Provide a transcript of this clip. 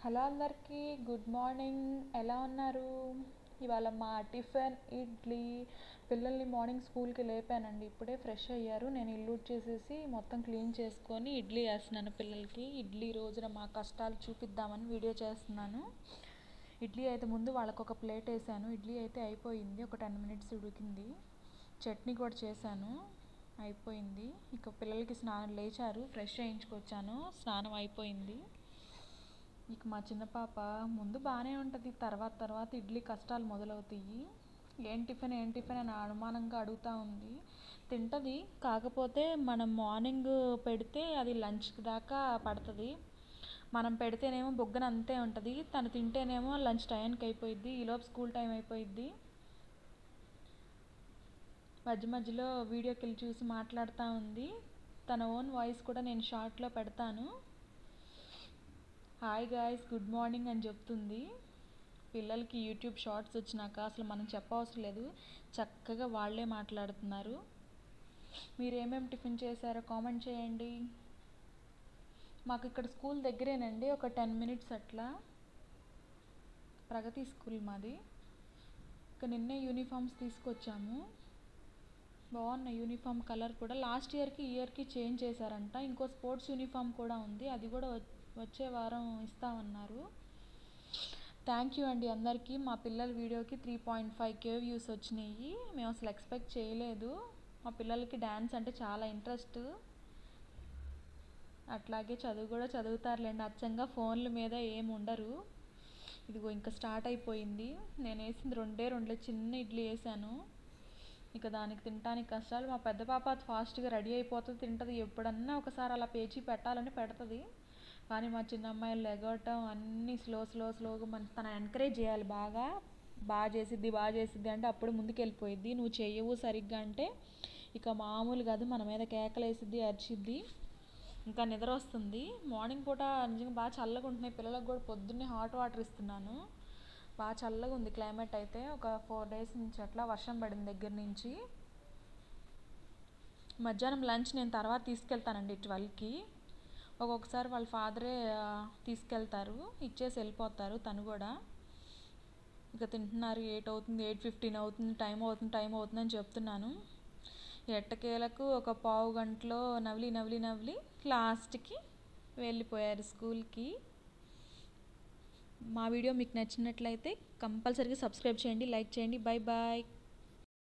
Hello అందరికీ good morning. ఎలా ఉన్నారు? ఇవాళ మా టిఫిన్ ఇడ్లీ. పిల్లల్ని మార్నింగ్ స్కూల్కి లేపానండి. ఇప్పుడే ఫ్రెష్ అయ్యారు. నేను ఇల్లు చేసేసి మొత్తం క్లీన్ చేసుకొని ఇడ్లీ వేస్తున్నాను పిల్లలకి. ఇడ్లీ రోజున మా కష్టాలు చూపిద్దామని వీడియో చేస్తున్నాను. ఇడ్లీ అయితే ముందు వాళ్ళకు ఒక ప్లేట్ వేసాను. ఇడ్లీ అయితే అయిపోయింది, ఒక 10 మినిట్స్ ఉడికింది. చట్నీ కూడా చేశాను, అయిపోయింది. ఇక పిల్లలకి స్నానం, లేచారు, ఫ్రెష్ చేయించుకొచ్చాను, స్నానం అయిపోయింది. ఇక మా చిన్న పాప ముందు బాగానే ఉంటుంది, తర్వాత తర్వాత ఇడ్లీ కష్టాలు మొదలవుతాయి. ఏం టిఫిన్ అని అనుమానంగా అడుగుతూ ఉంది. తింటుంది, కాకపోతే మనం మార్నింగ్ పెడితే అది లంచ్ దాకా పడుతుంది. మనం పెడితేనేమో బొగ్గన అంతే ఉంటుంది, తను తింటేనేమో లంచ్ టైంకి అయిపోయిద్ది, ఈలోపు స్కూల్ టైం అయిపోయిద్ది. మధ్య మధ్యలో వీడియోకి వెళ్ళి చూసి మాట్లాడుతూ ఉంది. తన ఓన్ వాయిస్ కూడా నేను షార్ట్లో పెడతాను. హాయ్ గాయ్స్, గుడ్ మార్నింగ్ అని చెప్తుంది. పిల్లలకి యూట్యూబ్ షార్ట్స్ వచ్చినాక అసలు మనం చెప్పవసరం లేదు, చక్కగా వాళ్ళే మాట్లాడుతున్నారు. మీరు ఏమేమి టిఫిన్ చేశారో కామెంట్ చేయండి. మాకు ఇక్కడ స్కూల్ దగ్గరేనండి, ఒక 10 మినిట్స్ అట్లా. ప్రగతి స్కూల్ మాది. ఇక నిన్నే యూనిఫామ్స్ తీసుకొచ్చాము. బాగున్నాయి యూనిఫామ్ కలర్ కూడా. లాస్ట్ ఇయర్కి ఈ ఇయర్కి చేంజ్ చేశారంట. ఇంకో స్పోర్ట్స్ యూనిఫామ్ కూడా ఉంది, అది కూడా వచ్చే వారం ఇస్తామన్నారు. థ్యాంక్ యూ అండి అందరికీ. మా పిల్లల వీడియోకి 3.5K వ్యూస్ వచ్చినాయి. మేము అసలు ఎక్స్పెక్ట్ చేయలేదు. మా పిల్లలకి డ్యాన్స్ అంటే చాలా ఇంట్రెస్ట్. అట్లాగే చదువు కూడా చదువుతారులేండి, అచ్చంగా ఫోన్ల మీద ఏమి ఉండరు. ఇదిగో ఇంకా స్టార్ట్ అయిపోయింది. నేను వేసింది రెండే చిన్న ఇడ్లీ వేసాను. ఇక దానికి తినడానికి కష్టాలు. మా పెద్ద పాప ఫాస్ట్గా రెడీ అయిపోతుంది, తింటుంది. ఎప్పుడన్నా ఒకసారి అలా పేచి పెట్టాలని పెడుతుంది. కానీ మా చిన్న అమ్మాయిలు లెగవటం అన్నీ స్లోగా. మన తన ఎంకరేజ్ చేయాలి, బాగా చేసిద్ది అంటే అప్పుడు ముందుకు వెళ్ళిపోయిద్ది. నువ్వు చెయ్యవు సరిగ్గా అంటే ఇక మామూలు కాదు, మన మీద కేకలేసిద్ది, అరిచిద్ది. ఇంకా నిద్ర వస్తుంది. మార్నింగ్ పూట నిజంగా బాగా చల్లగా ఉంటున్నాయి. పిల్లలకు కూడా పొద్దున్నే హాట్ వాటర్ ఇస్తున్నాను. బాగా చల్లగా ఉంది క్లైమేట్ అయితే. ఒక 4 డేస్ నుంచి అట్లా వర్షం పడింది దగ్గర నుంచి. మధ్యాహ్నం లంచ్ నేను తర్వాత తీసుకెళ్తానండి 12కి. ఒక్కొక్కసారి వాళ్ళ ఫాదరే తీసుకెళ్తారు, ఇచ్చేసి వెళ్ళిపోతారు. తను కూడా ఇక తింటున్నారు. 8 అవుతుంది, 8:15 అవుతుంది, టైం అవుతుంది అని చెప్తున్నాను. ఎట్టకేలకు ఒక పావు గంటలో నవ్వి లాస్ట్కి వెళ్ళిపోయారు స్కూల్కి. మా వీడియో మీకు నచ్చినట్లయితే కంపల్సరీగా సబ్స్క్రైబ్ చేయండి, లైక్ చేయండి. Bye bye.